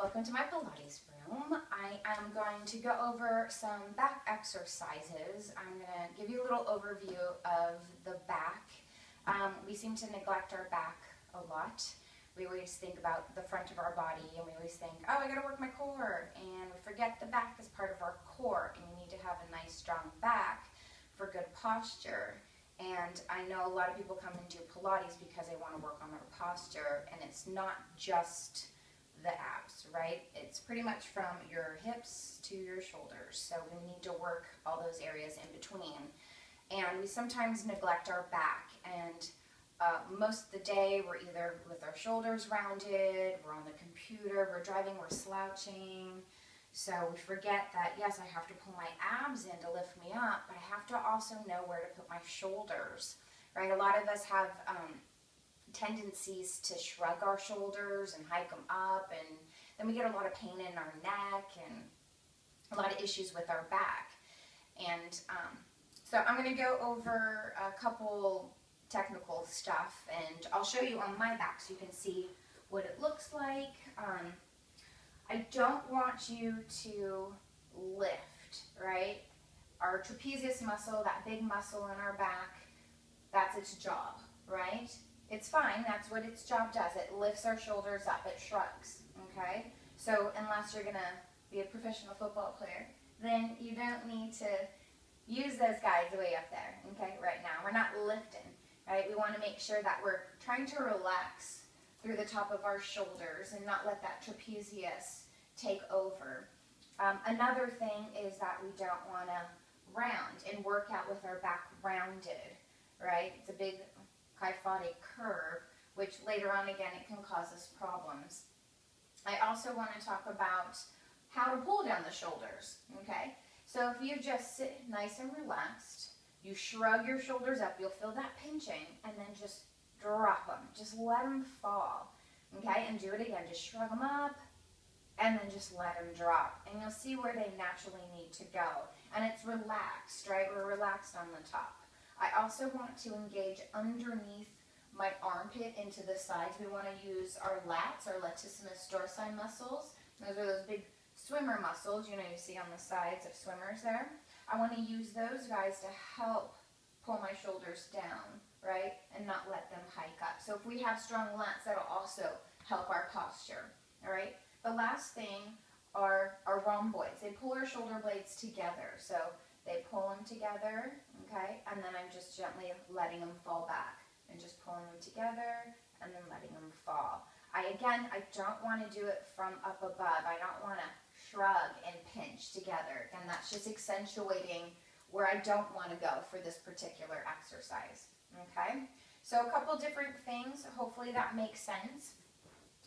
Welcome to my Pilates room. I am going to go over some back exercises. I'm going to give you a little overview of the back. We seem to neglect our back a lot. We always think about the front of our body and we always think, oh, I got to work my core, and we forget the back is part of our core, and you need to have a nice strong back for good posture. And I know a lot of people come and do Pilates because they want to work on their posture, and it's not just the abs, right? It's pretty much from your hips to your shoulders. So we need to work all those areas in between. And we sometimes neglect our back, and most of the day we're either with our shoulders rounded, we're on the computer, we're driving, we're slouching. So we forget that, yes, I have to pull my abs in to lift me up, but I have to also know where to put my shoulders, right? A lot of us have tendencies to shrug our shoulders and hike them up, and then we get a lot of pain in our neck and a lot of issues with our back. And so I'm going to go over a couple technical stuff, and I'll show you on my back so you can see what it looks like. I don't want you to lift, right? Our trapezius muscle, that big muscle in our back, that's its job, right? It's fine, that's what its job does. It lifts our shoulders up, it shrugs, okay? So unless you're gonna be a professional football player, then you don't need to use those guys way up there, okay, right now. We're not lifting, right? We wanna make sure that we're trying to relax through the top of our shoulders and not let that trapezius take over. Another thing is that we don't wanna round and work out with our back rounded, right? It's a big kyphotic curve, which later on again it can cause us problems. I also want to talk about how to pull down the shoulders, okay? So if you just sit nice and relaxed, you shrug your shoulders up, you'll feel that pinching, and then just drop them. Just let them fall, okay? And do it again. Just shrug them up, and then just let them drop. And you'll see where they naturally need to go. And it's relaxed, right? We're relaxed on the top. I also want to engage underneath my armpit into the sides. We want to use our lats, our latissimus dorsi muscles. Those are those big swimmer muscles, you know, you see on the sides of swimmers there. I want to use those guys to help pull my shoulders down, right, and not let them hike up. So if we have strong lats, that'll also help our posture, all right? The last thing are our rhomboids. They pull our shoulder blades together. So they pull them together, okay, and then I'm just gently letting them fall back and just pulling them together and then letting them fall. I don't want to do it from up above. I don't want to shrug and pinch together, and that's just accentuating where I don't want to go for this particular exercise, okay? So a couple different things. Hopefully that makes sense.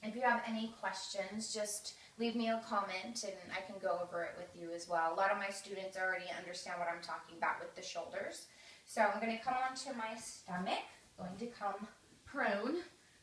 If you have any questions, just leave me a comment and I can go over it with you as well. A lot of my students already understand what I'm talking about with the shoulders. So I'm going to come onto my stomach, going to come prone,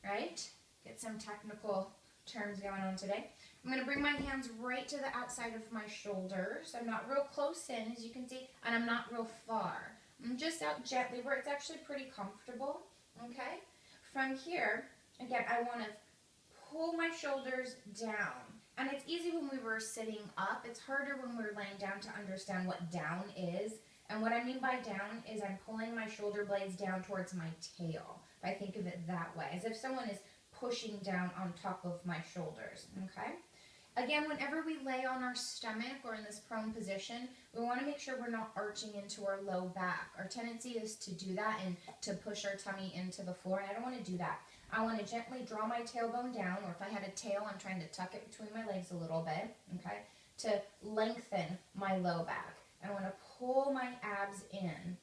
right? Get some technical terms going on today. I'm going to bring my hands right to the outside of my shoulders. I'm not real close in, as you can see, and I'm not real far. I'm just out gently where it's actually pretty comfortable, okay? From here, again, I want to pull my shoulders down. And it's easy when we were sitting up. It's harder when we're laying down to understand what down is. And what I mean by down is I'm pulling my shoulder blades down towards my tail. If I think of it that way, as if someone is pushing down on top of my shoulders, okay? Again, whenever we lay on our stomach or in this prone position, we want to make sure we're not arching into our low back. Our tendency is to do that and to push our tummy into the floor, and I don't want to do that. I want to gently draw my tailbone down, or if I had a tail, I'm trying to tuck it between my legs a little bit, okay, to lengthen my low back. I want to pull my abs in.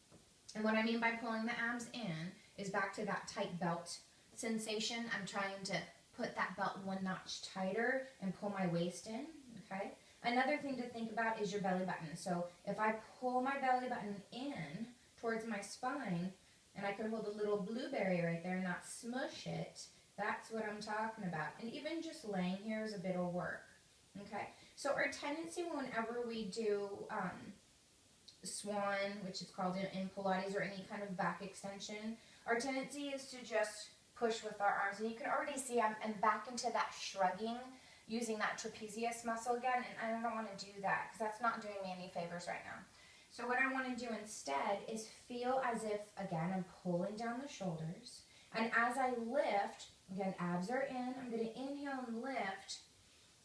And what I mean by pulling the abs in is back to that tight belt sensation. I'm trying to put that belt one notch tighter and pull my waist in, okay? Another thing to think about is your belly button. So if I pull my belly button in towards my spine, and I could hold a little blueberry right there and not smush it, that's what I'm talking about. And even just laying here is a bit of work, okay? So our tendency whenever we do swan, which is called in Pilates, or any kind of back extension, our tendency is to just push with our arms. And you can already see I'm back into that shrugging using that trapezius muscle again, and I don't want to do that because that's not doing me any favors right now. So what I want to do instead is feel as if, again, I'm pulling down the shoulders. And as I lift, again, abs are in, I'm going to inhale and lift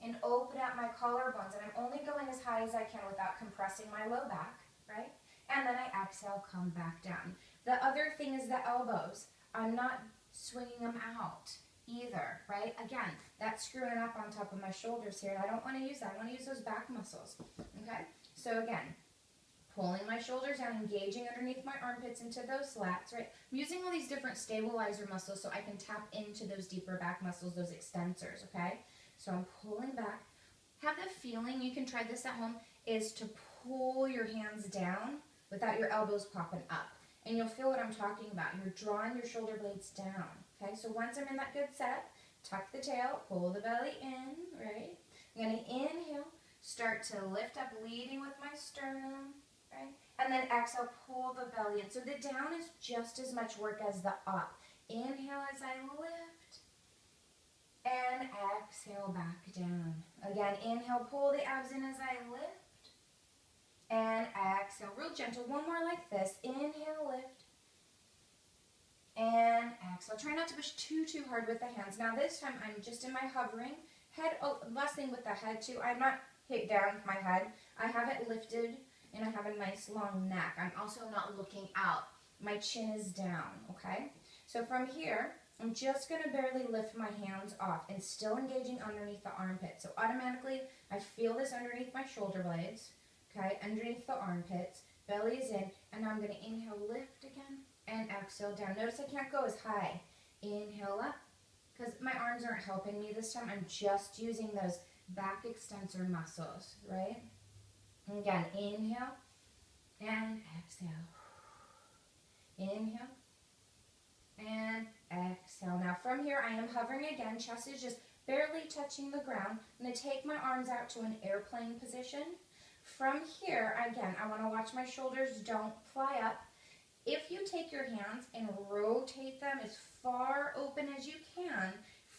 and open up my collarbones. And I'm only going as high as I can without compressing my low back, right? And then I exhale, come back down. The other thing is the elbows. I'm not swinging them out either, right? Again, that's screwing up on top of my shoulders here, and I don't want to use that. I want to use those back muscles, okay? So again, pulling my shoulders down, engaging underneath my armpits into those slats, right? I'm using all these different stabilizer muscles so I can tap into those deeper back muscles, those extensors, okay? So I'm pulling back. Have the feeling, you can try this at home, is to pull your hands down without your elbows popping up. And you'll feel what I'm talking about. You're drawing your shoulder blades down, okay? So once I'm in that good setup, tuck the tail, pull the belly in, right? I'm going to inhale, start to lift up, leading with my sternum, right? And then exhale, pull the belly in. So the down is just as much work as the up. Inhale as I lift, and exhale back down. Again, inhale, pull the abs in as I lift. And exhale, real gentle. One more like this. Inhale, lift. And exhale. Try not to push too hard with the hands. Now this time I'm just in my hovering. Head, oh, last thing with the head too. I'm not hit down with my head. I have it lifted and I have a nice long neck. I'm also not looking out. My chin is down, okay? So from here, I'm just going to barely lift my hands off and still engaging underneath the armpit. So automatically, I feel this underneath my shoulder blades. Okay, underneath the armpits, belly is in, and now I'm going to inhale, lift again, and exhale down. Notice I can't go as high. Inhale up, because my arms aren't helping me this time. I'm just using those back extensor muscles, right? And again, inhale, and exhale. Inhale, and exhale. Now from here, I am hovering again. Chest is just barely touching the ground. I'm going to take my arms out to an airplane position. From here, again, I want to watch my shoulders don't fly up. If you take your hands and rotate them as far open as you can,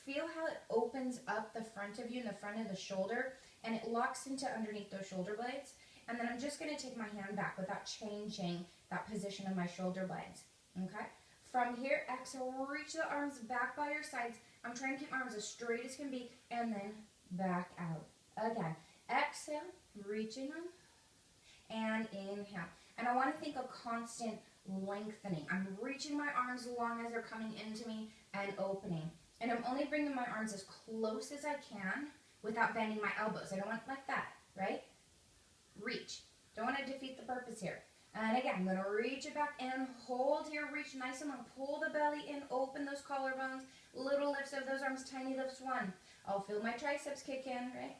feel how it opens up the front of you and the front of the shoulder, and it locks into underneath those shoulder blades. And then I'm just going to take my hand back without changing that position of my shoulder blades. Okay? From here, exhale, reach the arms back by your sides. I'm trying to keep my arms as straight as can be, and then back out. Again, exhale. Reaching them, and inhale. And I want to think of constant lengthening. I'm reaching my arms long as they're coming into me and opening. And I'm only bringing my arms as close as I can without bending my elbows. I don't want it like that, right? Reach. Don't want to defeat the purpose here. And again, I'm going to reach it back and hold here. Reach nice and long. Pull the belly in. Open those collarbones. Little lifts of those arms. Tiny lifts. One. I'll feel my triceps kick in, right?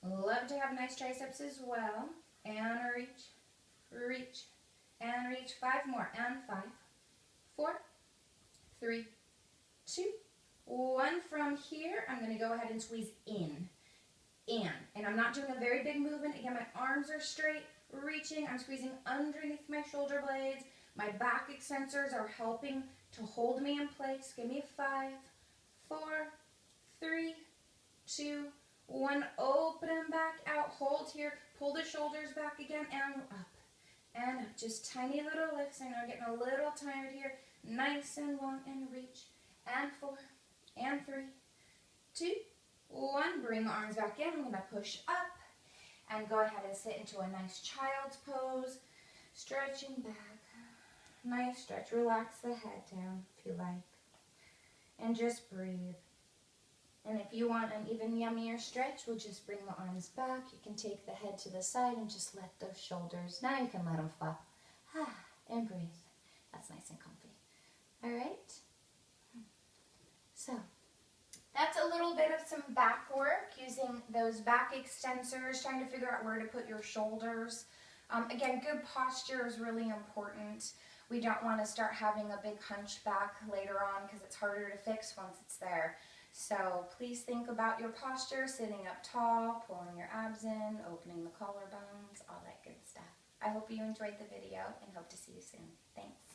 Love to have nice triceps as well. And reach, reach, and reach. 5 more. And 5, 4, 3, 2, 1. From here, I'm going to go ahead and squeeze in. And I'm not doing a very big movement. Again, my arms are straight, reaching. I'm squeezing underneath my shoulder blades. My back extensors are helping to hold me in place. Give me 5, 4, 3, 2, 1, open them back out, hold here, pull the shoulders back again, and up, and up. Just tiny little lifts. I know I'm getting a little tired here. Nice and long, and reach, and 4, and 3, 2, 1. Bring the arms back in. I'm going to push up, and go ahead and sit into a nice child's pose, stretching back. Nice stretch. Relax the head down if you like, and just breathe. And if you want an even yummier stretch, we'll just bring the arms back. You can take the head to the side and just let those shoulders. Now you can let them flop. And breathe. That's nice and comfy. All right? So, that's a little bit of some back work using those back extensors, trying to figure out where to put your shoulders. Again, good posture is really important. We don't want to start having a big hunchback later on because it's harder to fix once it's there. So please think about your posture, sitting up tall, pulling your abs in, opening the collarbones, all that good stuff. I hope you enjoyed the video and hope to see you soon. Thanks.